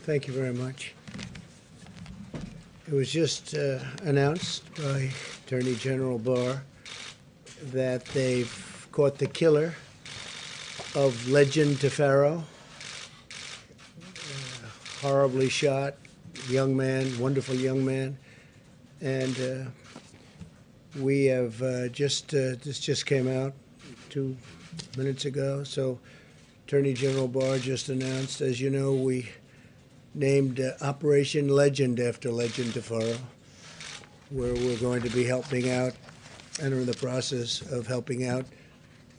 Thank you very much. It was just announced by Attorney General Barr that they've caught the killer of Legend Tafaro, horribly shot, young man, wonderful young man. And we have this just came out 2 minutes ago. So Attorney General Barr just announced, as you know, we named Operation Legend after Legend Tafaro, where we're going to be helping out and are in the process of helping out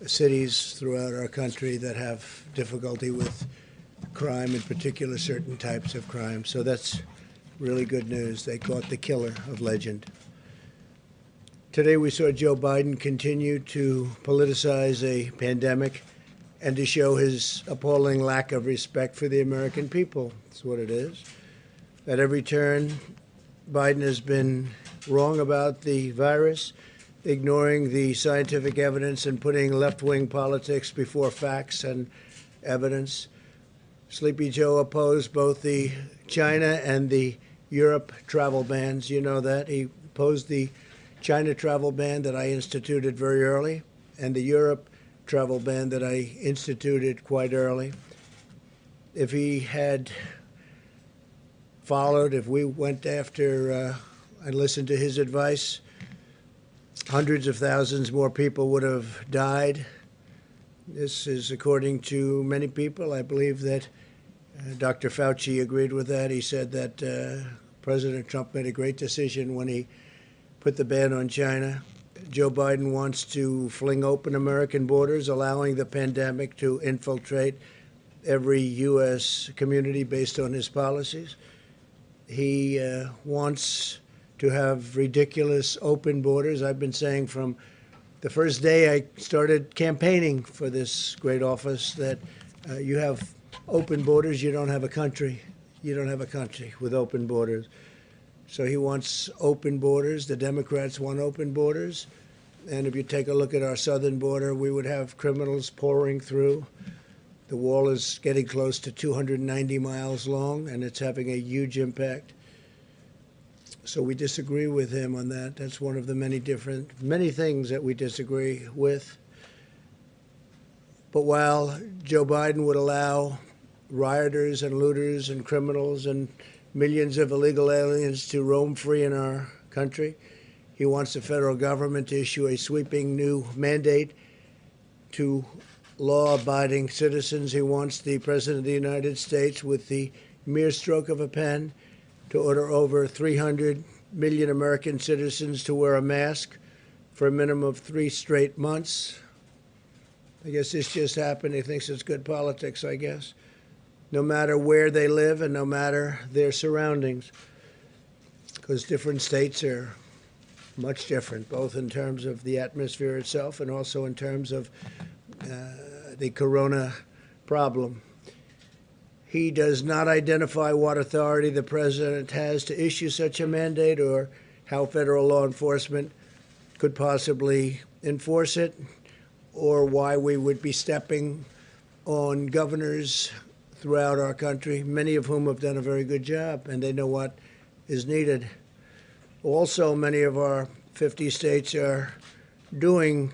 cities throughout our country that have difficulty with crime, in particular certain types of crime. So that's really good news. They caught the killer of Legend. Today we saw Joe Biden continue to politicize a pandemic and to show his appalling lack of respect for the American people. That's what it is. At every turn, Biden has been wrong about the virus, ignoring the scientific evidence and putting left-wing politics before facts and evidence. Sleepy Joe opposed both the China and the Europe travel bans. You know that. He opposed the China travel ban that I instituted very early and the Europe travel ban that I instituted quite early. If he had followed, if we went after and listened to his advice, hundreds of thousands more people would have died. This is according to many people. I believe that Dr. Fauci agreed with that. He said that President Trump made a great decision when he put the ban on China. Joe Biden wants to fling open American borders, allowing the pandemic to infiltrate every U.S. community based on his policies. He wants to have ridiculous open borders. I've been saying from the first day I started campaigning for this great office that you have open borders, you don't have a country. You don't have a country with open borders. So he wants open borders. The Democrats want open borders. And if you take a look at our southern border, we would have criminals pouring through. The wall is getting close to 290 miles long, and it's having a huge impact. So we disagree with him on that. That's one of the many things that we disagree with. But while Joe Biden would allow rioters and looters and criminals and millions of illegal aliens to roam free in our country, he wants the federal government to issue a sweeping new mandate to law-abiding citizens. He wants the President of the United States, with the mere stroke of a pen, to order over 300 million American citizens to wear a mask for a minimum of 3 straight months. I guess this just happened. He thinks it's good politics, I guess. No matter where they live and no matter their surroundings, because different states are much different, both in terms of the atmosphere itself and also in terms of the corona problem. He does not identify what authority the president has to issue such a mandate or how federal law enforcement could possibly enforce it, or why we would be stepping on governors throughout our country, many of whom have done a very good job, and they know what is needed. Also, many of our 50 states are doing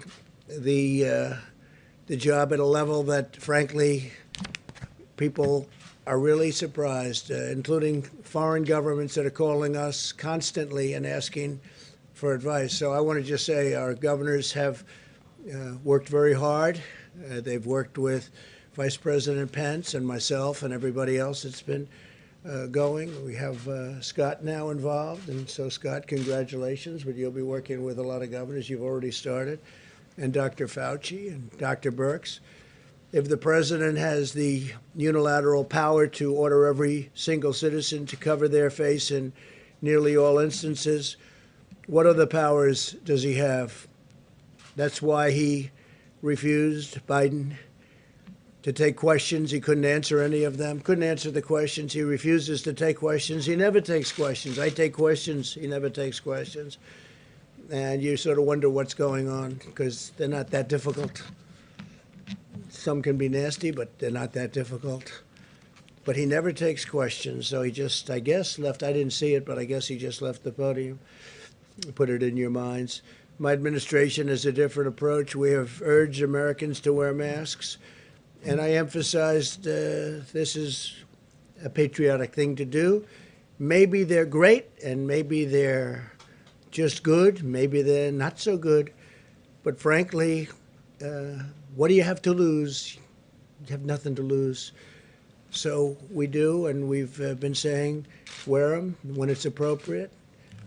the job at a level that, frankly, people are really surprised, including foreign governments that are calling us constantly and asking for advice. So I want to just say our governors have worked very hard. They've worked with Vice President Pence and myself and everybody else that's been going. We have Scott now involved, and so Scott, congratulations, but you'll be working with a lot of governors. You've already started, and Dr. Fauci and Dr. Birx. If the president has the unilateral power to order every single citizen to cover their face in nearly all instances, what other powers does he have? That's why he refused, Biden, to take questions. He couldn't answer any of them, couldn't answer the questions. He refuses to take questions. He never takes questions. I take questions. He never takes questions. And you sort of wonder what's going on, because they're not that difficult. Some can be nasty, but they're not that difficult. but he never takes questions. So he just, I guess, left. I didn't see it, but I guess he just left the podium. Put it in your minds. My administration has a different approach. We have urged Americans to wear masks, and I emphasized this is a patriotic thing to do. Maybe they're great, and maybe they're just good. Maybe they're not so good. But frankly, what do you have to lose? You have nothing to lose. So we do, and we've been saying wear them when it's appropriate,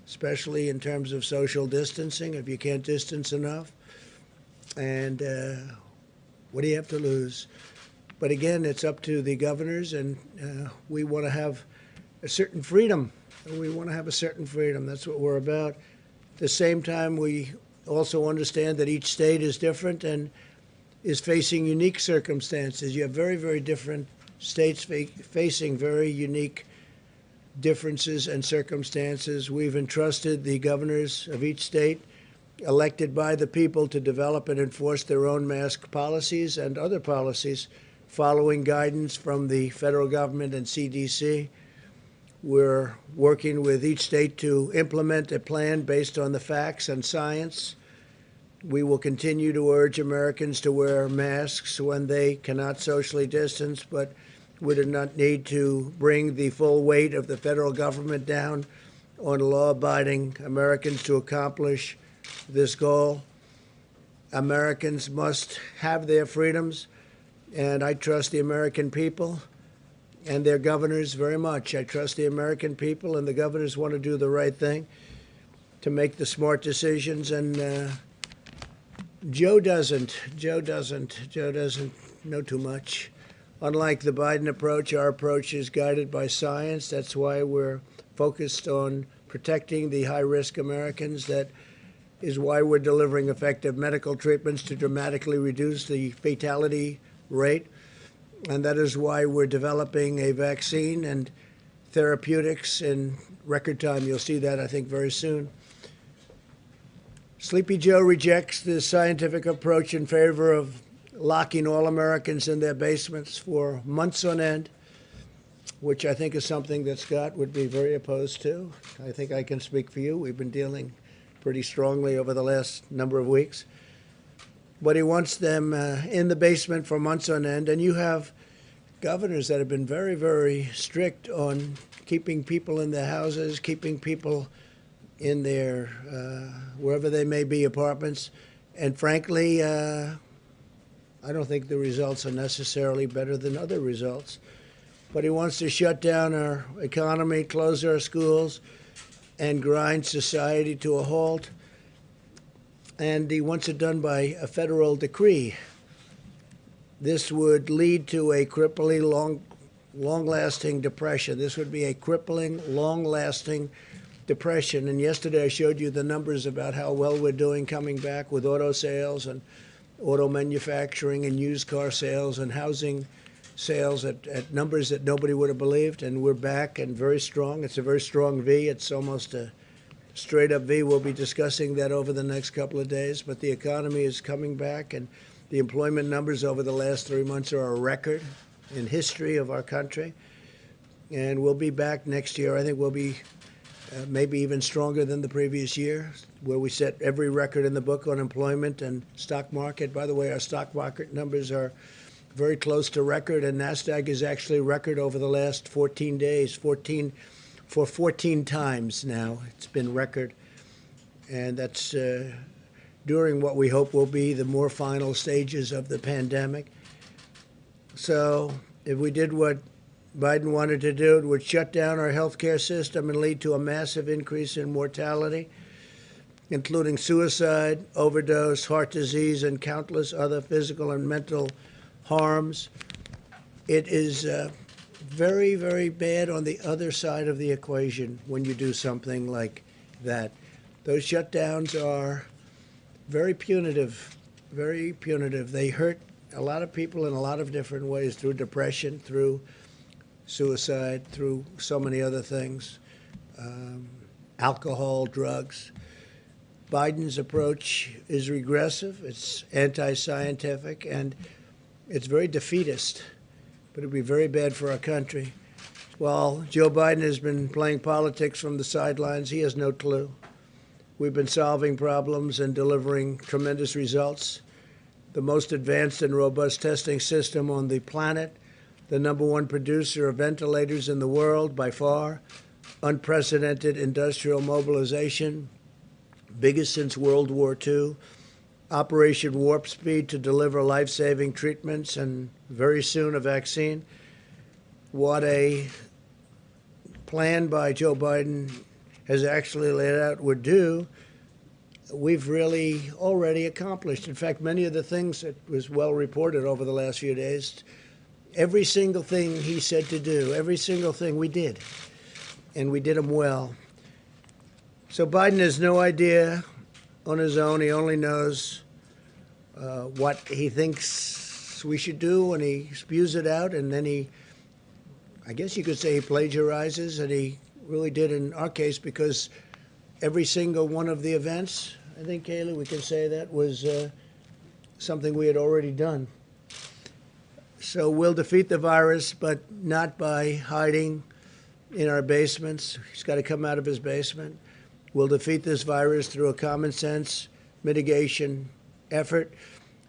especially in terms of social distancing, if you can't distance enough. And what do you have to lose? But again, it's up to the governors, and we want to have a certain freedom. We want to have a certain freedom. That's what we're about. At the same time, we also understand that each state is different and is facing unique circumstances. You have very, very different states facing very unique differences and circumstances. We've entrusted the governors of each state, elected by the people, to develop and enforce their own mask policies and other policies, following guidance from the federal government and CDC. We're working with each state to implement a plan based on the facts and science. We will continue to urge Americans to wear masks when they cannot socially distance, but we do not need to bring the full weight of the federal government down on law-abiding Americans to accomplish this goal. Americans must have their freedoms, and I trust the American people and their governors very much. I trust the American people, and the governors want to do the right thing to make the smart decisions, and Joe doesn't know too much. Unlike the Biden approach, our approach is guided by science. That's why we're focused on protecting the high-risk Americans. That is why we're delivering effective medical treatments to dramatically reduce the fatality rate. And that is why we're developing a vaccine and therapeutics in record time. You'll see that, I think, very soon. Sleepy Joe rejects the scientific approach in favor of locking all Americans in their basements for months on end, which I think is something that Scott would be very opposed to. I think I can speak for you. We've been dealing pretty strongly over the last number of weeks. But he wants them in the basement for months on end. And you have governors that have been very, very strict on keeping people in their houses, keeping people in their, wherever they may be, apartments. And frankly, I don't think the results are necessarily better than other results. But he wants to shut down our economy, close our schools, and grind society to a halt. And he wants it done by a federal decree. This would lead to a crippling, long-lasting depression. This would be a crippling, long-lasting depression. And yesterday I showed you the numbers about how well we're doing coming back with auto sales and auto manufacturing and used car sales and housing sales at numbers that nobody would have believed. And we're back and very strong. It's a very strong V. It's almost a straight-up V. We'll be discussing that over the next couple of days. But the economy is coming back, and the employment numbers over the last 3 months are a record in history of our country. And we'll be back next year. I think we'll be maybe even stronger than the previous year, where we set every record in the book on employment and stock market. By the way, our stock market numbers are very close to record, and NASDAQ is actually record over the last 14 days, 14 times now. It's been record, and that's during what we hope will be the more final stages of the pandemic. So if we did what Biden wanted to do, it would shut down our healthcare system and lead to a massive increase in mortality, including suicide, overdose, heart disease, and countless other physical and mental harms. It is very, very bad on the other side of the equation when you do something like that. Those shutdowns are very punitive, very punitive. They hurt a lot of people in a lot of different ways, through depression, through suicide, through so many other things, alcohol, drugs. Biden's approach is regressive, it's anti-scientific, and it's very defeatist. but it'd be very bad for our country. While Joe Biden has been playing politics from the sidelines, he has no clue. We've been solving problems and delivering tremendous results. The most advanced and robust testing system on the planet, the #1 producer of ventilators in the world by far, unprecedented industrial mobilization, biggest since World War II, Operation Warp Speed to deliver life-saving treatments and very soon a vaccine. What a plan by Joe Biden has actually laid out would do, we've really already accomplished. In fact, many of the things that was well reported over the last few days, every single thing he said to do, every single thing we did, and we did them well. So Biden has no idea on his own. He only knows what he thinks we should do, and he spews it out, and then I guess you could say he plagiarizes, and he really did in our case, because every single one of the events, I think, Kaylee, we can say that was something we had already done. So we'll defeat the virus, but not by hiding in our basements. He's got to come out of his basement. We'll defeat this virus through a common sense mitigation effort,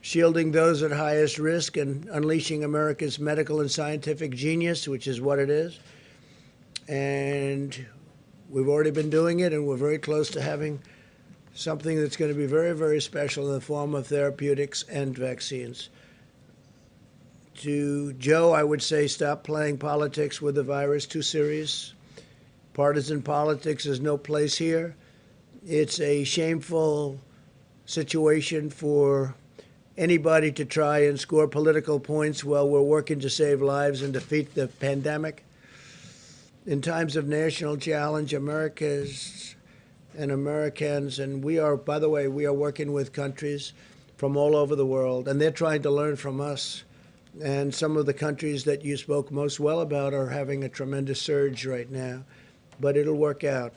shielding those at highest risk and unleashing America's medical and scientific genius, which is what it is. And we've already been doing it, and we're very close to having something that's going to be very, very special in the form of therapeutics and vaccines. To Joe, I would say stop playing politics with the virus, too serious. Partisan politics has no place here. It's a shameful situation for anybody to try and score political points while we're working to save lives and defeat the pandemic. In times of national challenge, Americans, and we are, by the way, we are working with countries from all over the world, and they're trying to learn from us. And some of the countries that you spoke most well about are having a tremendous surge right now, but it'll work out.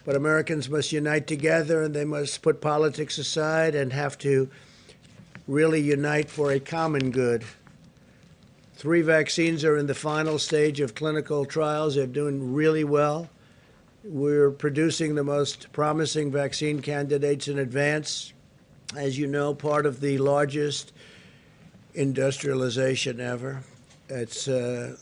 But Americans must unite together, and they must put politics aside and have to really unite for a common good. 3 vaccines are in the final stage of clinical trials. They're doing really well. We're producing the most promising vaccine candidates in advance. As you know, part of the largest industrialization ever. It's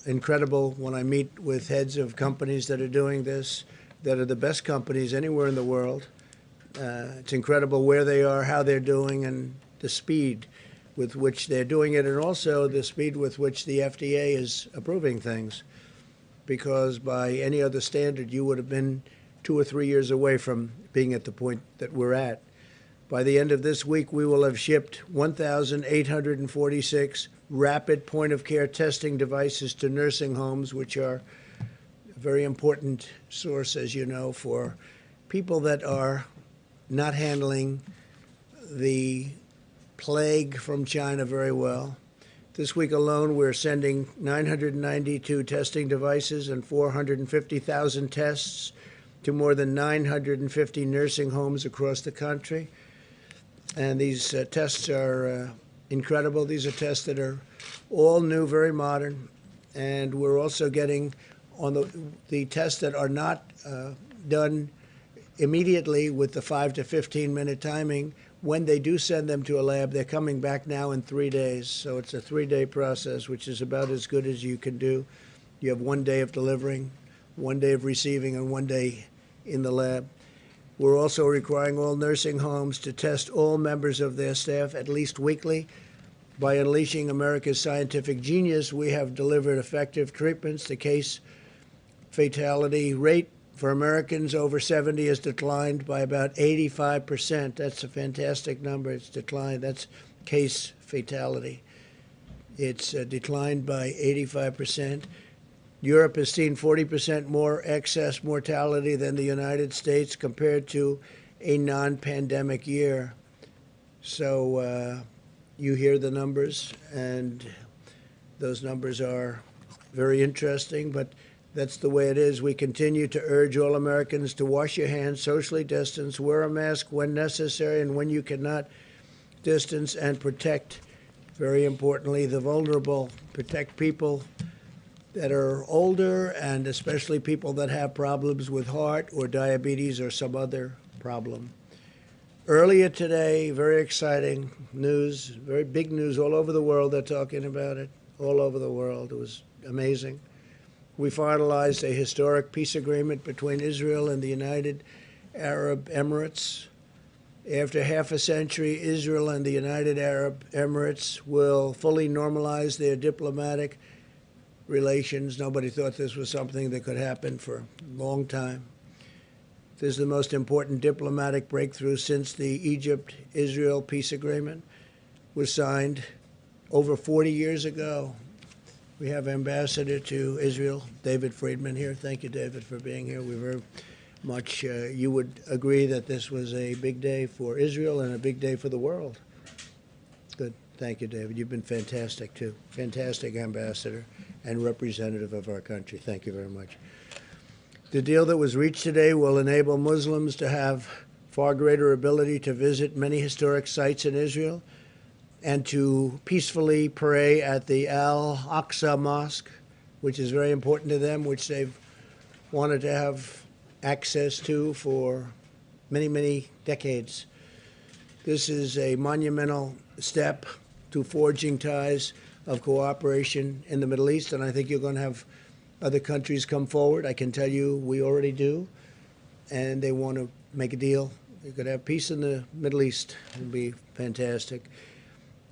incredible when I meet with heads of companies that are doing this, that are the best companies anywhere in the world. It's incredible where they are, how they're doing, and the speed with which they're doing it, and also the speed with which the FDA is approving things. Because by any other standard, you would have been 2 or 3 years away from being at the point that we're at. By the end of this week, we will have shipped 1,846 rapid point-of-care testing devices to nursing homes, which are a very important source, as you know, for people that are not handling the plague from China very well. This week alone, we're sending 992 testing devices and 450,000 tests to more than 950 nursing homes across the country. And these tests are incredible. These are tests that are all new, very modern. And we're also getting on the tests that are not done immediately with the 5 to 15-minute timing. When they do send them to a lab, they're coming back now in 3 days. So it's a 3-day process, which is about as good as you can do. You have 1 day of delivering, 1 day of receiving, and 1 day in the lab. We're also requiring all nursing homes to test all members of their staff at least weekly. By unleashing America's scientific genius, we have delivered effective treatments. The case fatality rate for Americans over 70 has declined by about 85%. That's a fantastic number. It's declined. That's case fatality. It's declined by 85%. Europe has seen 40% more excess mortality than the United States compared to a non-pandemic year. So you hear the numbers, and those numbers are very interesting, but that's the way it is. We continue to urge all Americans to wash your hands, socially distance, wear a mask when necessary, and when you cannot, distance and protect Very importantly, the vulnerable, protect people that are older and especially people that have problems with heart or diabetes or some other problem. Earlier today, very exciting news, very big news all over the world. They're talking about it all over the world. It was amazing. We finalized a historic peace agreement between Israel and the United Arab Emirates. After half a century, Israel and the United Arab Emirates will fully normalize their diplomatic relations. Nobody thought this was something that could happen for a long time. This is the most important diplomatic breakthrough since the Egypt-Israel peace agreement was signed over 40 years ago. We have Ambassador to Israel, David Friedman, here. Thank you, David, for being here. We very much, you would agree that this was a big day for Israel and a big day for the world. Good. Thank you, David. You've been fantastic, too. Fantastic ambassador and representative of our country. Thank you very much. The deal that was reached today will enable Muslims to have far greater ability to visit many historic sites in Israel and to peacefully pray at the Al-Aqsa Mosque, which is very important to them, which they've wanted to have access to for many, many decades. This is a monumental step to forging ties of cooperation in the Middle East, and I think you're going to have other countries come forward. I can tell you we already do, and they want to make a deal. They could have peace in the Middle East. It would be fantastic.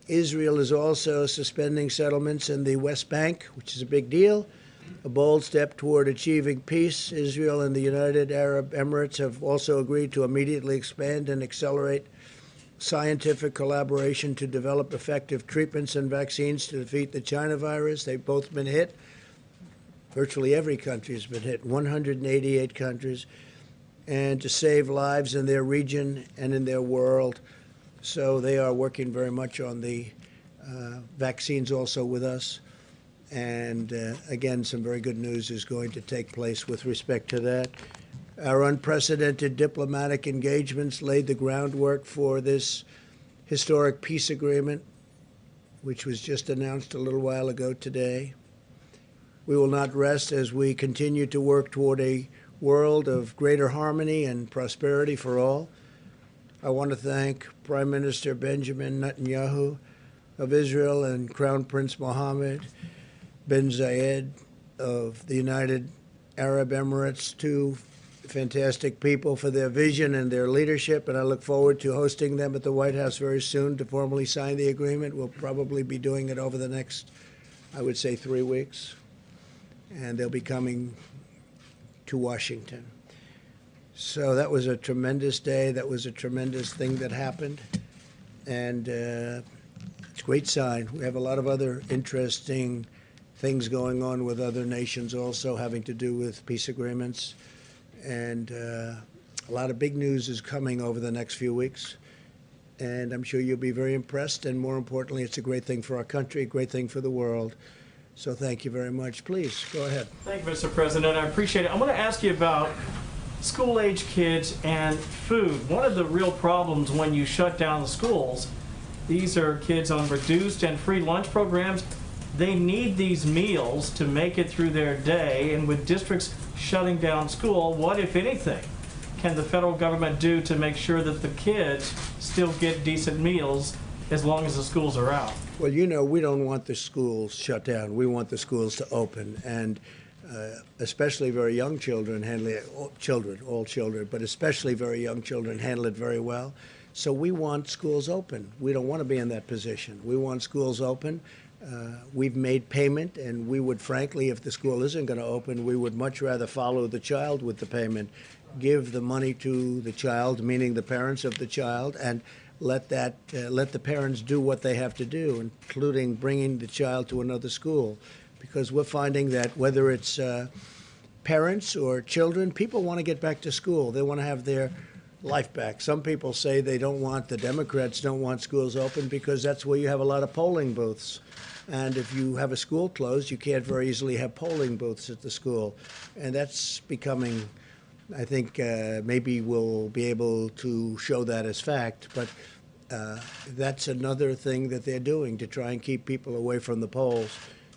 Israel is also suspending settlements in the West Bank, which is a big deal, a bold step toward achieving peace. Israel and the United Arab Emirates have also agreed to immediately expand and accelerate scientific collaboration to develop effective treatments and vaccines to defeat the China virus. They've both been hit. Virtually every country has been hit, 188 countries, and to save lives in their region and in their world. So they are working very much on the vaccines also with us. And again, some very good news is going to take place with respect to that. Our unprecedented diplomatic engagements laid the groundwork for this historic peace agreement, which was just announced a little while ago today. We will not rest as we continue to work toward a world of greater harmony and prosperity for all. I want to thank Prime Minister Benjamin Netanyahu of Israel and Crown Prince Mohammed bin Zayed of the United Arab Emirates, two fantastic people, for their vision and their leadership, and I look forward to hosting them at the White House very soon to formally sign the agreement. We'll probably be doing it over the next, I would say, 3 weeks, and they'll be coming to Washington. So that was a tremendous day. That was a tremendous thing that happened, and it's a great sign. We have a lot of other interesting things going on with other nations also having to do with peace agreements, and a lot of big news is coming over the next few weeks, and I'm sure you'll be very impressed, and more importantly, it's a great thing for our country, a great thing for the world. So thank you very much. Please, go ahead. Thank you, Mr. President. I appreciate it. I want to ask you about school-age kids and food. One of the real problems when you shut down the schools, these are kids on reduced and free lunch programs. They need these meals to make it through their day, and with districts shutting down school, what, if anything, can the federal government do to make sure that the kids still get decent meals as long as the schools are out? Well, you know, we don't want the schools shut down. We want the schools to open, and especially very young children handle it, all children, but especially very young children handle it very well. So we want schools open. We don't want to be in that position. We want schools open. We've made payment, and we would, frankly, if the school isn't going to open, we would much rather follow the child with the payment, give the money to the child, meaning the parents of the child, and let the parents do what they have to do, including bringing the child to another school. Because we're finding that whether it's parents or children, people want to get back to school. They want to have their life back. Some people say they don't want, the Democrats don't want schools open because that's where you have a lot of polling booths. And if you have a school closed, you can't very easily have polling booths at the school. And that's becoming, I think maybe we'll be able to show that as fact. But That's another thing that they're doing to try and keep people away from the polls.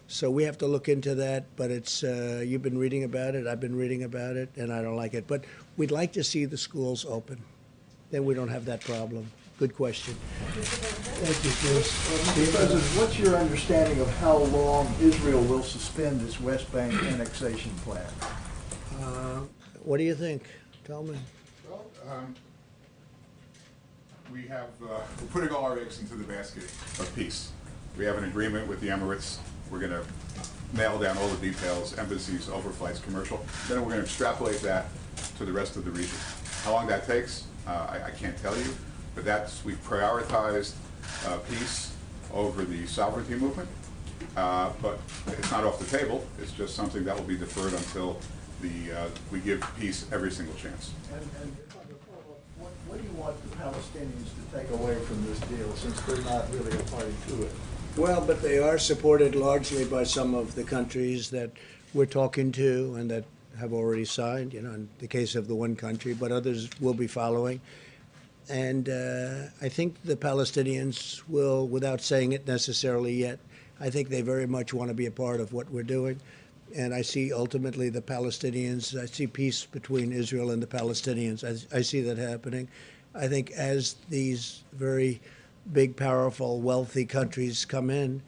So we have to look into that, but it's, you've been reading about it, I've been reading about it, and I don't like it. But we'd like to see the schools open. Then we don't have that problem. Good question. Thank you, Chris. Mr. President, what's your understanding of how long Israel will suspend its West Bank annexation plan? What do you think? Tell me. Well, we're putting all our eggs into the basket of peace. We have an agreement with the Emirates. We're going to nail down all the details, embassies, overflights, commercial. Then we're going to extrapolate that to the rest of the region. How long that takes, I can't tell you, but we've prioritized peace over the sovereignty movement. But it's not off the table. It's just something that will be deferred until we give peace every single chance. And what do you want the Palestinians to take away from this deal, since they're not really a party to it? Well, but they are supported largely by some of the countries that we're talking to and that have already signed, you know, in the case of the one country, but others will be following. And I think the Palestinians will, without saying it necessarily yet, I think they very much want to be a part of what we're doing. And I see ultimately the Palestinians, I see peace between Israel and the Palestinians. I see that happening. I think as these very big, powerful, wealthy countries come in,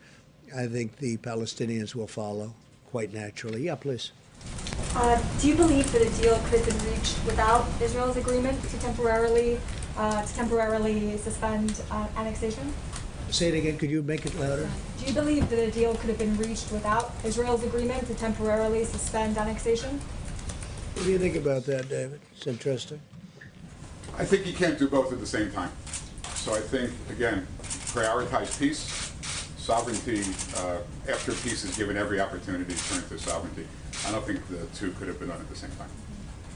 I think the Palestinians will follow quite naturally. Yeah, please. Do you believe that a deal could have been reached without Israel's agreement to temporarily suspend annexation? Say it again. Could you make it louder? Do you believe that a deal could have been reached without Israel's agreement to temporarily suspend annexation? What do you think about that, David? It's interesting. I think you can't do both at the same time. So I think, again, prioritize peace. Sovereignty, after peace is given every opportunity to turn to sovereignty. I don't think the two could have been done at the same time.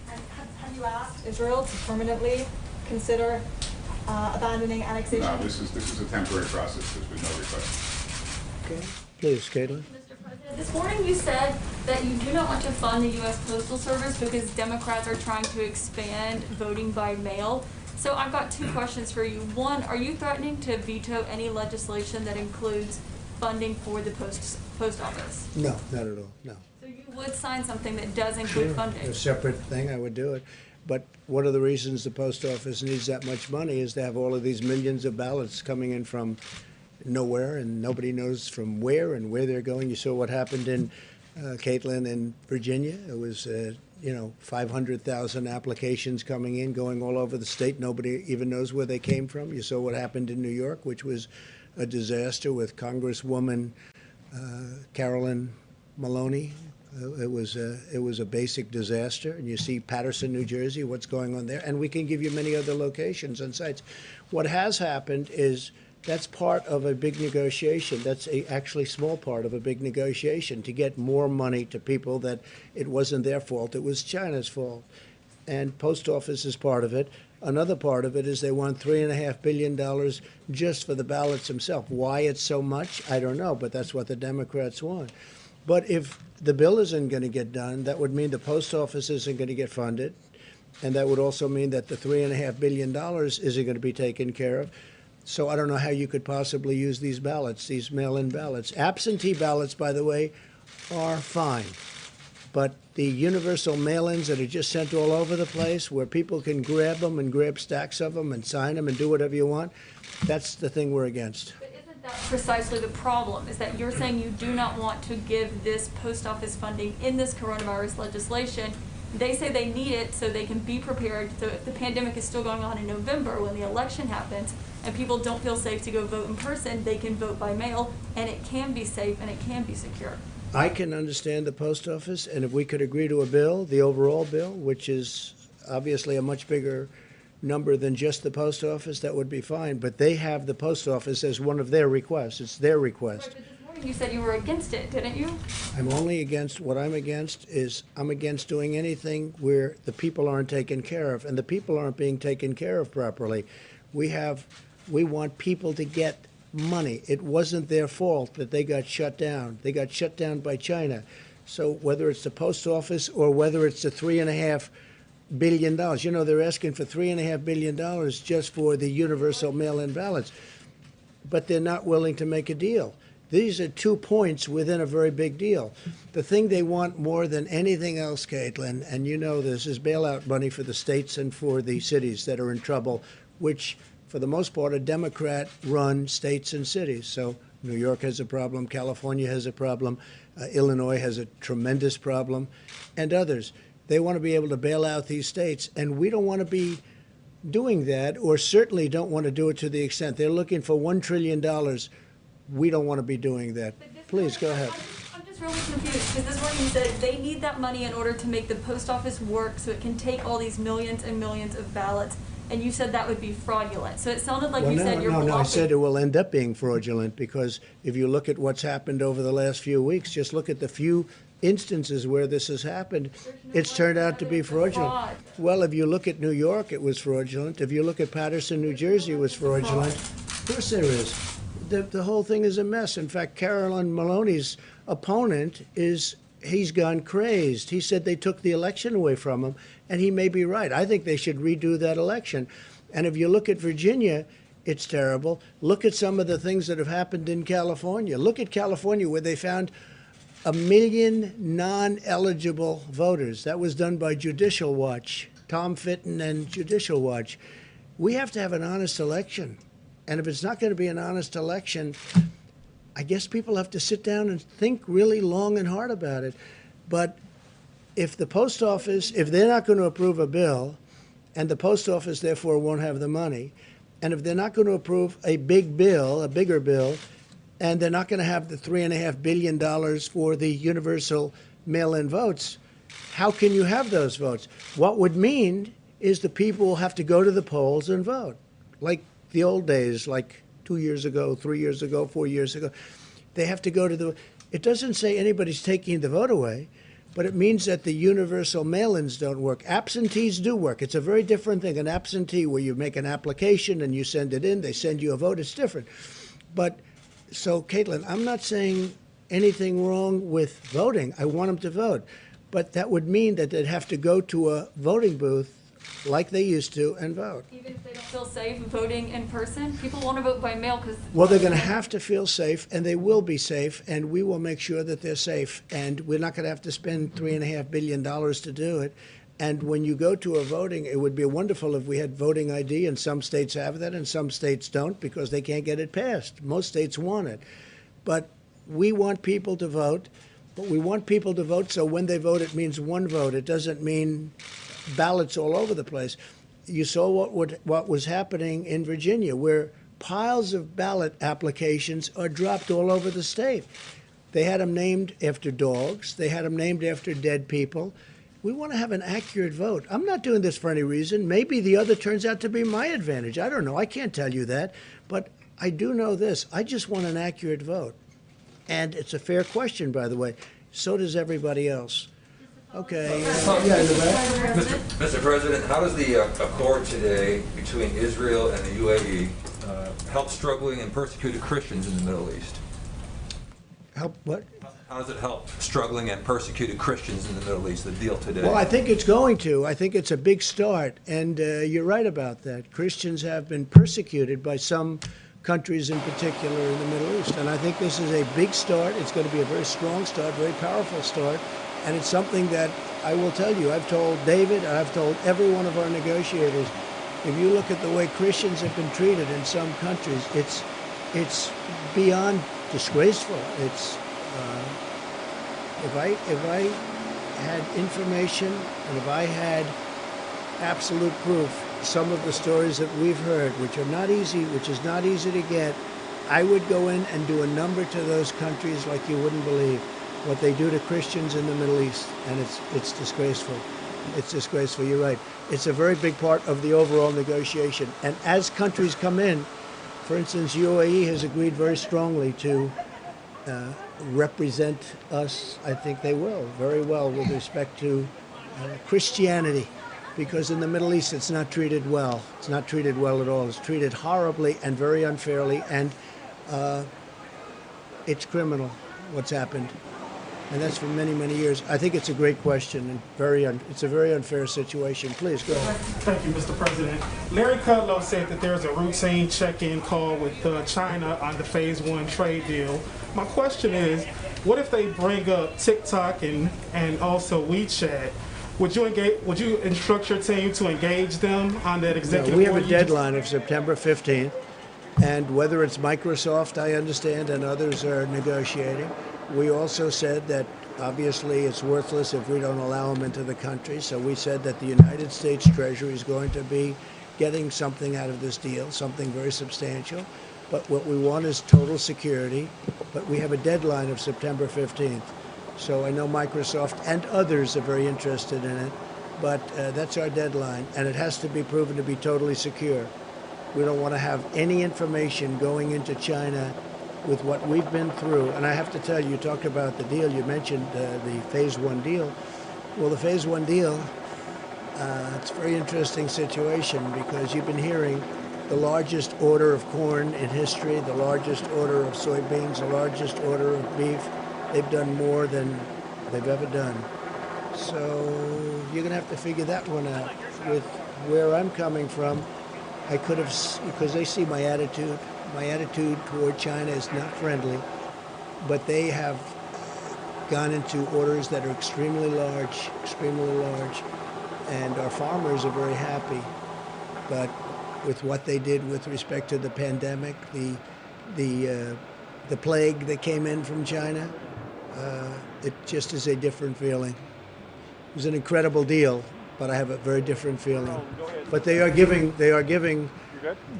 And have you asked Israel to permanently consider abandoning annexation? No, this is a temporary process. There's been no request. Okay. Please, Caitlin. Mr. President, this morning you said that you do not want to fund the U.S. Postal Service because Democrats are trying to expand voting by mail. So I've got two questions for you. One, are you threatening to veto any legislation that includes funding for the post office? No, not at all. No. So you would sign something that does include funding? A separate thing, I would do it. But one of the reasons the post office needs that much money is to have all of these millions of ballots coming in from nowhere, and nobody knows from where and where they're going. You saw what happened in Caitlin in Virginia. It was 500,000 applications coming in, going all over the state. Nobody even knows where they came from. You saw what happened in New York, which was a disaster with Congresswoman Carolyn Maloney. It was a basic disaster. And you see Paterson, New Jersey, what's going on there. And we can give you many other locations and sites. What has happened is that's part of a big negotiation. That's actually small part of a big negotiation to get more money to people that it wasn't their fault. It was China's fault. And post office is part of it. Another part of it is they want $3.5 billion just for the ballots themselves. Why it's so much, I don't know, but that's what the Democrats want. But if the bill isn't going to get done, that would mean the post office isn't going to get funded. And that would also mean that the $3.5 billion isn't going to be taken care of. So I don't know how you could possibly use these ballots, these mail-in ballots. Absentee ballots, by the way, are fine. But the universal mail-ins that are just sent all over the place, where people can grab them and grab stacks of them and sign them and do whatever you want, that's the thing we're against. But isn't that precisely the problem, is that you're saying you do not want to give this post office funding in this coronavirus legislation? They say they need it so they can be prepared. So if the pandemic is still going on in November when the election happens and people don't feel safe to go vote in person, they can vote by mail, and it can be safe and it can be secure. I can understand the post office, and if we could agree to a bill, the overall bill, which is obviously a much bigger number than just the post office, that would be fine. But they have the post office as one of their requests. It's their request. Right, but this morning you said you were against it, didn't you? I'm only against, what I'm against is I'm against doing anything where the people aren't taken care of, and the people aren't being taken care of properly. We want people to get money. It wasn't their fault that they got shut down. They got shut down by China. So whether it's the post office or whether it's the $3.5 billion. You know, they're asking for $3.5 billion just for the universal mail-in ballots, but they're not willing to make a deal. These are 2 points within a very big deal. The thing they want more than anything else, Caitlin, and you know this, is bailout money for the states and for the cities that are in trouble, which, for the most part, are Democrat-run states and cities. So New York has a problem, California has a problem, Illinois has a tremendous problem, and others. They want to be able to bail out these states, and we don't want to be doing that, or certainly don't want to do it to the extent. They're looking for $1 trillion. We don't want to be doing that. Please, go ahead. I'm just really confused, because this morning you said they need that money in order to make the post office work so it can take all these millions and millions of ballots, and you said that would be fraudulent. So it sounded like Well, you said you're bluffing. I said it will end up being fraudulent, because if you look at what's happened over the last few weeks, just look at the few instances where this has happened, it's turned out to be fraudulent. Fraud. Well, if you look at New York, it was fraudulent. If you look at Paterson, New Jersey, it was fraudulent. Of course there is. The whole thing is a mess. In fact, Carolyn Maloney's opponent he's gone crazed. He said they took the election away from him, and he may be right. I think they should redo that election. And if you look at Virginia, it's terrible. Look at some of the things that have happened in California. Look at California, where they found 1 million non-eligible voters. That was done by Judicial Watch, Tom Fitton and Judicial Watch. We have to have an honest election. And if it's not going to be an honest election, I guess people have to sit down and think really long and hard about it. But if the post office, if they're not going to approve a bill, and the post office therefore won't have the money, and if they're not going to approve a big bill, a bigger bill, and they're not going to have the $3.5 billion for the universal mail-in votes, how can you have those votes? What would mean is the people will have to go to the polls and vote, like the old days, like 2 years ago, 3 years ago, 4 years ago. They have to go to the, it doesn't say anybody's taking the vote away, but it means that the universal mail-ins don't work. Absentees do work. It's a very different thing. An absentee, where you make an application and you send it in, they send you a vote, it's different. But, so Caitlin, I'm not saying anything wrong with voting. I want them to vote. But that would mean that they'd have to go to a voting booth like they used to and vote. Even if they don't feel safe voting in person, people want to vote by mail because. Well, they're going to have to feel safe, and they will be safe, and we will make sure that they're safe. And we're not going to have to spend $3.5 billion to do it. And when you go to a voting, it would be wonderful if we had voting ID, and some states have that, and some states don't because they can't get it passed. Most states want it. But we want people to vote, but we want people to vote so when they vote, it means one vote. It doesn't mean ballots all over the place. You saw what was happening in Virginia, where piles of ballot applications are dropped all over the state. They had them named after dogs. They had them named after dead people. We want to have an accurate vote. I'm not doing this for any reason. Maybe the other turns out to be my advantage. I don't know. I can't tell you that. But I do know this. I just want an accurate vote. And it's a fair question, by the way. So does everybody else. Okay. Mr. President, how does the accord today between Israel and the UAE help struggling and persecuted Christians in the Middle East? Help what? How does it help struggling and persecuted Christians in the Middle East, the deal today? Well, I think it's going to. I think it's a big start. And you're right about that. Christians have been persecuted by some countries in particular in the Middle East. And I think this is a big start. It's going to be a very strong start, very powerful start. And it's something that I will tell you, I've told David, and I've told every one of our negotiators, if you look at the way Christians have been treated in some countries, it's beyond disgraceful. It's if I had information and if I had absolute proof, some of the stories that we've heard, which is not easy to get, I would go in and do a number to those countries like you wouldn't believe what they do to Christians in the Middle East, and it's disgraceful. It's disgraceful. You're right. It's a very big part of the overall negotiation. And as countries come in, for instance, UAE has agreed very strongly to represent us. I think they will very well with respect to Christianity, because in the Middle East it's not treated well. It's not treated well at all. It's treated horribly and very unfairly, and it's criminal what's happened. And that's for many, many years. I think it's a great question and it's a very unfair situation. Please go ahead. Thank you, Mr. President. Larry Kudlow said that there's a routine check-in call with China on the Phase 1 trade deal. My question is, what if they bring up TikTok and also WeChat? Would you instruct your team to engage them on that executive We have a order? deadline of September 15th, and whether it's Microsoft, I understand, and others are negotiating. We also said that obviously it's worthless if we don't allow them into the country. So we said that the United States Treasury is going to be getting something out of this deal, something very substantial. But what we want is total security. But we have a deadline of September 15th. So I know Microsoft and others are very interested in it. But that's our deadline. And it has to be proven to be totally secure. We don't want to have any information going into China with what we've been through. And I have to tell you, you talked about the deal, you mentioned the Phase 1 deal. Well, the Phase 1 deal, it's a very interesting situation because you've been hearing the largest order of corn in history, the largest order of soybeans, the largest order of beef. They've done more than they've ever done. So you're going to have to figure that one out. With where I'm coming from, I could have, because they see my attitude. My attitude toward China is not friendly, but they have gone into orders that are extremely large, and our farmers are very happy. But with what they did with respect to the pandemic, the plague that came in from China, it just is a different feeling. It was an incredible deal, but I have a very different feeling. But they are giving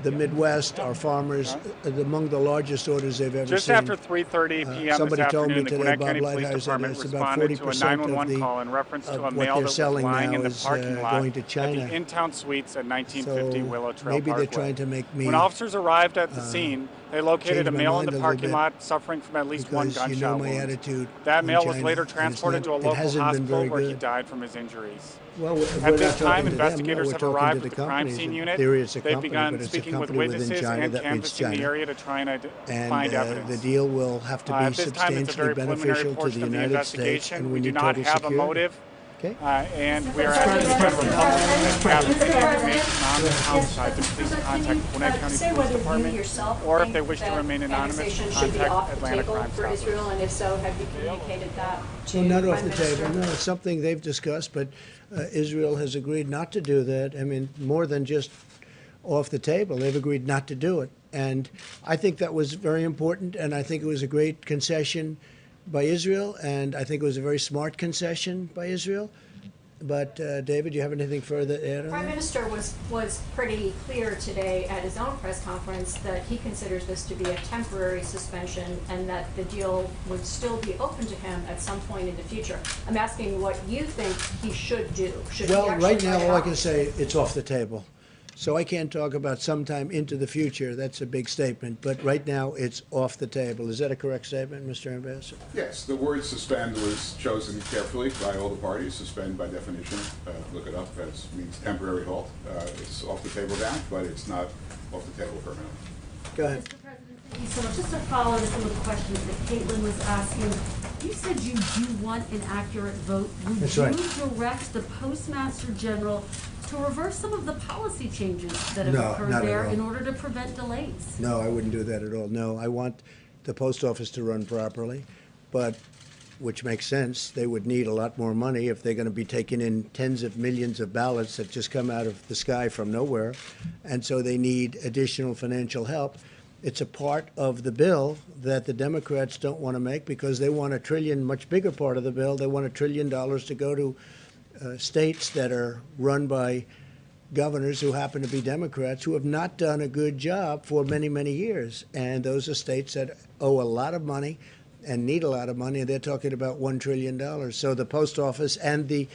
the Midwest, our farmers, among the largest orders they've ever Just seen. after 3:30 p.m. Somebody this told me afternoon, the today, Gwinnett Bob County Police Lighthizer, Department that it's about responded to a 40% 911 call in reference to a what male they're that was selling lying now in the is parking lot going to China. at the In-Town Suites at 1950 So Willow Trail maybe Parkway. they're trying to make me When officers arrived at the scene, they located change a my male mind in the a little parking bit, lot suffering from at least one because gunshot you know my wound. attitude That on male was China, later and it's transported not- to a it local hasn't been hospital very where he good. died from his injuries. Well, we're At not this time, talking to them. No, investigators we're have talking arrived to at the the crime companies. scene In unit. theory, it's a They've company, begun but it's a speaking with company within witnesses China and that means canvassing the China. area to try and And find evidence. the deal will have to be At this time, it's a substantially very preliminary beneficial to portion the of the United States, investigation. and We we do need not total have a security. motive. Okay? And we are asking the general public to have information on the homicide to please contact Gwinnett County Say Police whether you Department, yourself or if think they wish to that remain anonymous, annexation should be contact off the Atlanta table Crime for Stoppers. Israel, and if so, have you communicated that to So not off Prime the Minister? table. No, it's something they've discussed, but Israel has agreed not to do that. I mean, more than just off the table. They've agreed not to do it. And I think that was very important, and I think it was a great concession by Israel, and I think it was a very smart concession by Israel. But, David, do you have anything further to add on Prime that? Minister was pretty clear today at his own press conference that he considers this to be a temporary suspension and that the deal would still be open to him at some point in the future. I'm asking what you think he should do. Should he Well, actually right now, write it all I off? can say, it's off the table. So I can't talk about sometime into the future. That's a big statement. But right now, it's off the table. Is that a correct statement, Mr. Ambassador? Yes, the word suspend was chosen carefully by all the parties. Suspend by definition, look it up, that means temporary halt. It's off the table now, but it's not off the table permanently. Go ahead. Mr. President, thank you so much. Just to follow to some of the questions that Caitlin was asking, you said you do want an accurate vote. That's Would right. you direct the Postmaster General to reverse some of the policy changes that have No, occurred not at there all. in order to prevent delays? No, I wouldn't do that at all. No, I want the post office to run properly, but, which makes sense, they would need a lot more money if they're going to be taking in tens of millions of ballots that just come out of the sky from nowhere, and so they need additional financial help. It's a part of the bill that the Democrats don't want to make because they want $1 trillion, much bigger part of the bill. They want $1 trillion to go to states that are run by governors who happen to be Democrats who have not done a good job for many, many years. And those are states that owe a lot of money and need a lot of money, and they're talking about $1 trillion. So the post office and the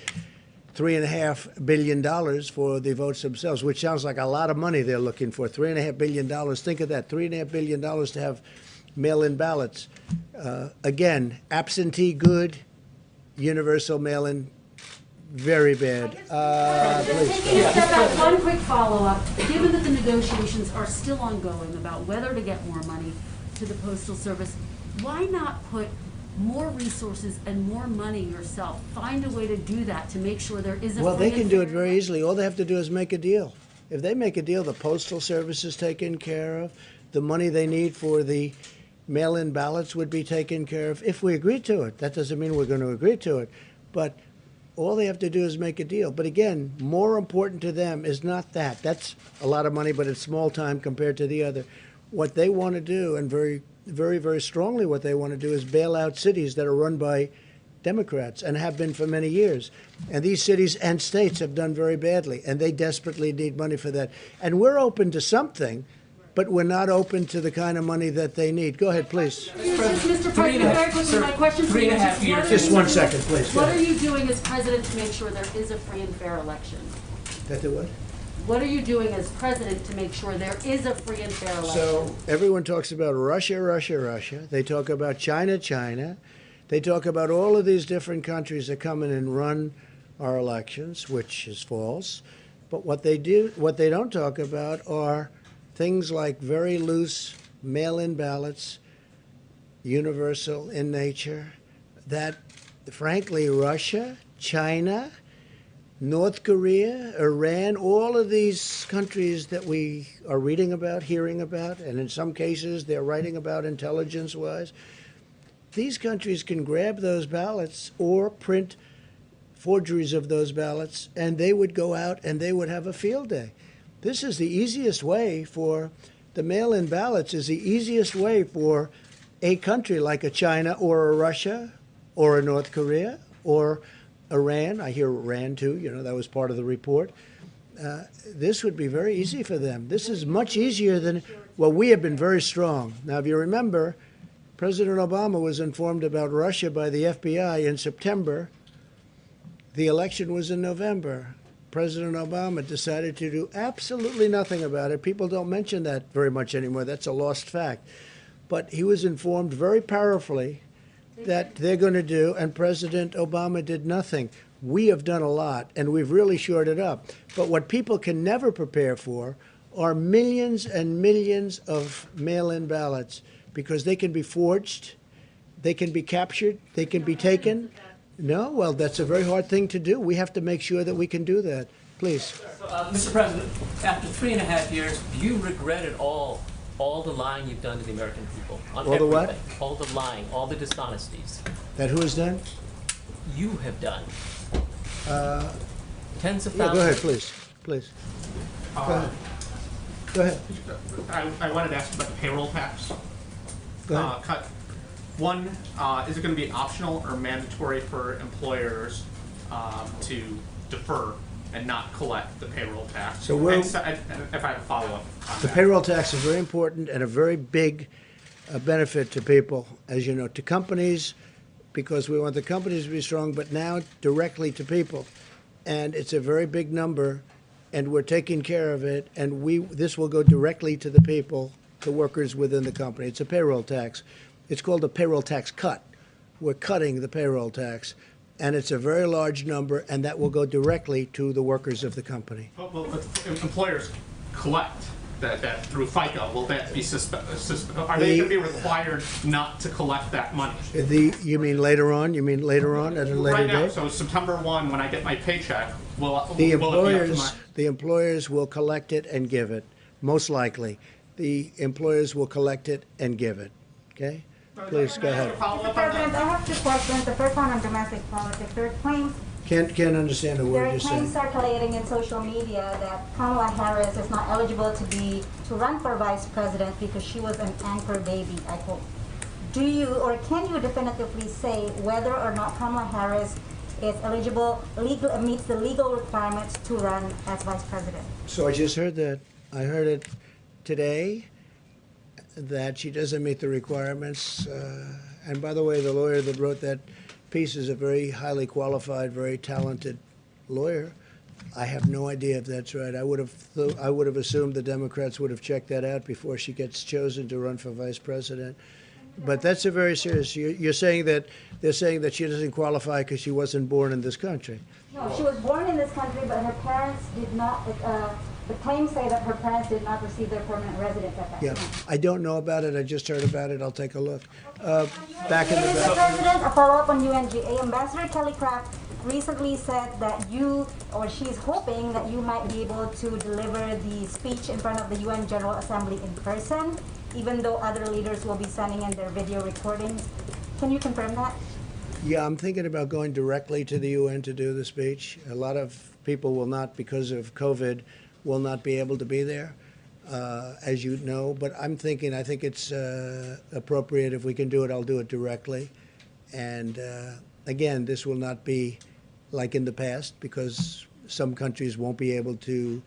$3.5 billion for the votes themselves, which sounds like a lot of money they're looking for. $3.5 billion. Think of that, $3.5 billion to have mail-in ballots. Again, absentee good, universal mail-in very bad. Please. Just one quick follow-up. Given that the negotiations are still ongoing about whether to get more money to the Postal Service, why not put more resources and more money yourself. Find a way to do that to make sure there is a Well, they free can and do it fair very easily. All they have to do is make a deal. If they make a deal, the Postal Service is taken care of. The money they need for the mail-in ballots would be taken care of if we agree to it. That doesn't mean we're going to agree to it. But all they have to do is make a deal. But again, more important to them is not that. That's a lot of money, but it's small time compared to the other. What they want to do, and very, very, very strongly what they want to do, is bail out cities that are run by Democrats and have been for many years. And these cities and states have done very badly, and they desperately need money for that. And we're open to something, but we're not open to the kind of money that they need. Go ahead, please. Mr. President, very quickly, my question to you is just what are Just you 1 doing- second, please. Go What are ahead. you doing as president to make sure there is a free and fair election? That the what? What are you doing as president to make sure there is a free and fair election? So everyone talks about Russia, Russia, Russia. They talk about China, China. They talk about all of these different countries that come in and run our elections, which is false. But what they don't talk about are things like very loose mail-in ballots, universal in nature, that frankly Russia, China, North Korea, Iran, all of these countries that we are reading about, hearing about, and in some cases they're writing about intelligence-wise, these countries can grab those ballots or print forgeries of those ballots, and they would go out and they would have a field day. This is the easiest way for the mail-in ballots, is the easiest way for a country like a China or a Russia or a North Korea or Iran. I hear Iran too, that was part of the report. This would be very easy for them. This is much easier than, well, we have been very strong. Now, if you remember, President Obama was informed about Russia by the FBI in September. The election was in November. President Obama decided to do absolutely nothing about it. People don't mention that very much anymore. That's a lost fact. But he was informed very powerfully that they're going to do, and President Obama did nothing. We have done a lot, and we've really shored it up. But what people can never prepare for are millions and millions of mail-in ballots, because they can be forged, they can be captured, they can be taken. No, well, that's a very hard thing to do. We have to make sure that we can do that. Please. So, Mr. President, after 3.5 years, do you regret at all the lying you've done to the American people? On All the what? everything? All the lying, all the dishonesties. That who has done? You have done. Tens of thousands. Yeah, go ahead, please. Please. Go ahead. Go ahead. I wanted to ask about the payroll tax Go ahead. cut. One, is it going to be optional or mandatory for employers to defer and not collect the payroll tax? So we're- and if I have a follow-up on The that. payroll tax is very important and a very big benefit to people, as you know, to companies, because we want the companies to be strong, but now directly to people. And it's a very big number, and we're taking care of it, and this will go directly to the people, the workers within the company. It's a payroll tax. It's called a payroll tax cut. We're cutting the payroll tax, and it's a very large number, and that will go directly to the workers of the company. Well, if employers collect that through FICA, will that be are they going to be required not to collect that money? You mean later on? You mean later on at a later Right now, date? so September 1, when I get my paycheck, will The it be up to the employers will collect it and give it, most likely. The employers will collect it and give it, okay? Please, go ahead. Mr. President, I have 2 questions. The first one on domestic politics. There are claims Can't understand a There word are you're claims saying. circulating in social media that Kamala Harris is not eligible to run for vice president because she was an anchor baby, I quote. Do you or can you definitively say whether or not Kamala Harris is eligible, meets the legal requirements to run as vice president? So I just heard that. I heard it today, that she doesn't meet the requirements. And by the way, the lawyer that wrote that piece is a very highly qualified, very talented lawyer. I have no idea if that's right. I would have assumed the Democrats would have checked that out before she gets chosen to run for vice president. But that's a very serious. You're saying that they're saying that she doesn't qualify because she wasn't born in this country. No, she was born in this country, but her parents did not The claims say that her parents did not receive their permanent residence at that Yeah, time. I don't know about it. I just heard about it. I'll take a look. Back in the Mr. back. President, a follow-up on UNGA. Ambassador Kelly Craft recently said that you, or she's hoping that you might be able to deliver the speech in front of the UN General Assembly in person, even though other leaders will be sending in their video recordings. Can you confirm that? Yeah, I'm thinking about going directly to the UN to do the speech. A lot of people will not, because of COVID, will not be able to be there, as you know. But I'm thinking, I think it's appropriate if we can do it, I'll do it directly. And again, this will not be like in the past, because some countries won't be able to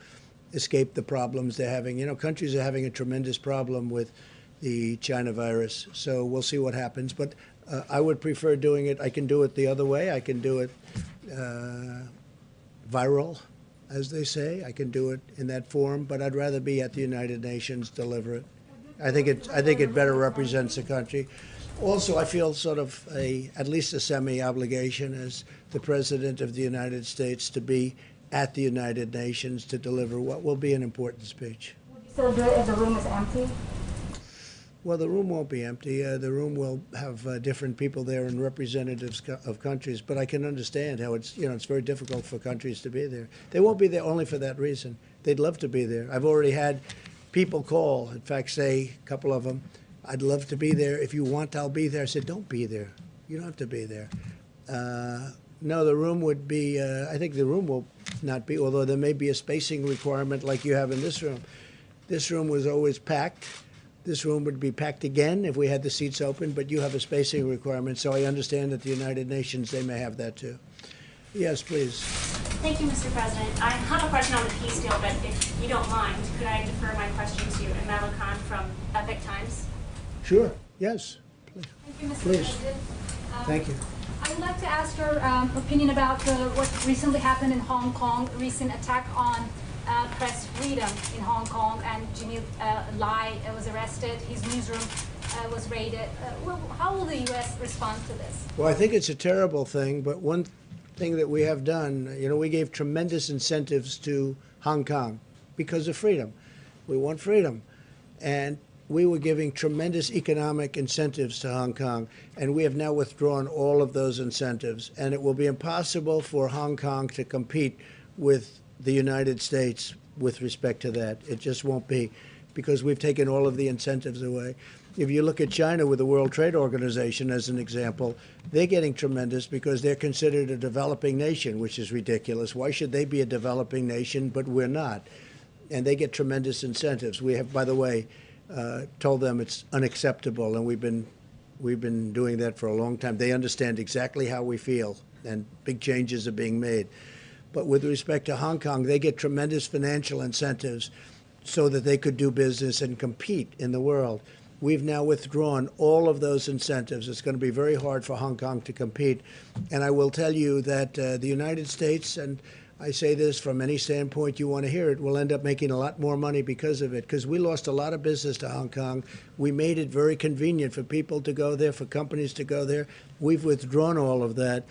escape the problems they're having. You know, countries are having a tremendous problem with the China virus. So we'll see what happens. But I would prefer doing it. I can do it the other way. I can do it viral, as they say. I can do it in that form. But I'd rather be at the United Nations, deliver it. I think it better represents the country. Also, I feel sort of at least a semi-obligation as the President of the United States to be at the United Nations to deliver what will be an important speech. Would you still do it if the room is empty? Well, the room won't be empty. The room will have different people there and representatives of countries. But I can understand how it's very difficult for countries to be there. They won't be there only for that reason. They'd love to be there. I've already had people call, in fact, say, a couple of them, I'd love to be there. If you want, I'll be there. I said, don't be there. You don't have to be there. No, the room would be, I think the room will not be, although there may be a spacing requirement like you have in this room. This room was always packed. This room would be packed again if we had the seats open, but you have a spacing requirement, so I understand that the United Nations, they may have that too. Yes, please. Thank you, Mr. President. I have a question on the peace deal, but if you don't mind, could I defer my question to Amala Khan from Epic Times? Sure, yes. Thank you, Mr. Please. President. Thank you. I would like to ask your opinion about what recently happened in Hong Kong, recent attack on press freedom in Hong Kong, and Jimmy Lai was arrested, his newsroom was raided. How will the U.S. respond to this? Well, I think it's a terrible thing, but one thing that we have done, we gave tremendous incentives to Hong Kong because of freedom. We want freedom. And we were giving tremendous economic incentives to Hong Kong, and we have now withdrawn all of those incentives. And it will be impossible for Hong Kong to compete with the United States with respect to that. It just won't be, because we've taken all of the incentives away. If you look at China with the World Trade Organization as an example, they're getting tremendous because they're considered a developing nation, which is ridiculous. Why should they be a developing nation, but we're not? And they get tremendous incentives. We have, by the way, told them it's unacceptable, and we've been doing that for a long time. They understand exactly how we feel, and big changes are being made. But with respect to Hong Kong, they get tremendous financial incentives so that they could do business and compete in the world. We've now withdrawn all of those incentives. It's going to be very hard for Hong Kong to compete. And I will tell you that the United States, and I say this from any standpoint you want to hear it, will end up making a lot more money because of it, because we lost a lot of business to Hong Kong. We made it very convenient for people to go there, for companies to go there. We've withdrawn all of that.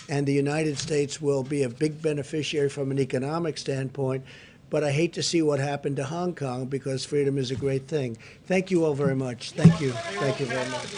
And the United States will be a big beneficiary from an economic standpoint. But I hate to see what happened to Hong Kong, because freedom is a great thing. Thank you all very much. Thank you. Thank you very much.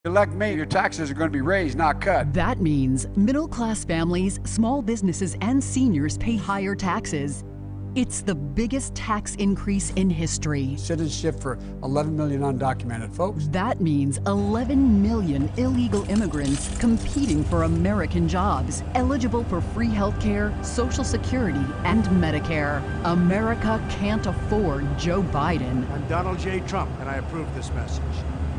Elect me, your taxes are going to be raised, not cut. That means middle-class families, small businesses, and seniors pay higher taxes. It's the biggest tax increase in history. Citizenship for 11 million undocumented folks. That means 11 million illegal immigrants competing for American jobs, eligible for free health care, Social Security, and Medicare. America can't afford Joe Biden. I'm Donald J. Trump, and I approve this message.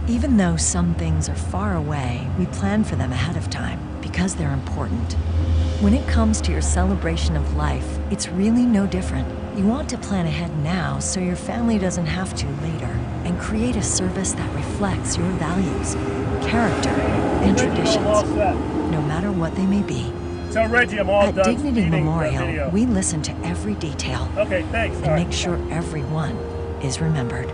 Even though some things are far away, we plan for them ahead of time because they're important. When it comes to your celebration of life, it's really no different. You want to plan ahead now so your family doesn't have to later, and create a service that reflects your values, character, and traditions, no matter what they may be. Tell Reggie I'm all At done Dignity speeding the Memorial, video. we listen to every detail Okay, thanks. and make sure everyone is remembered.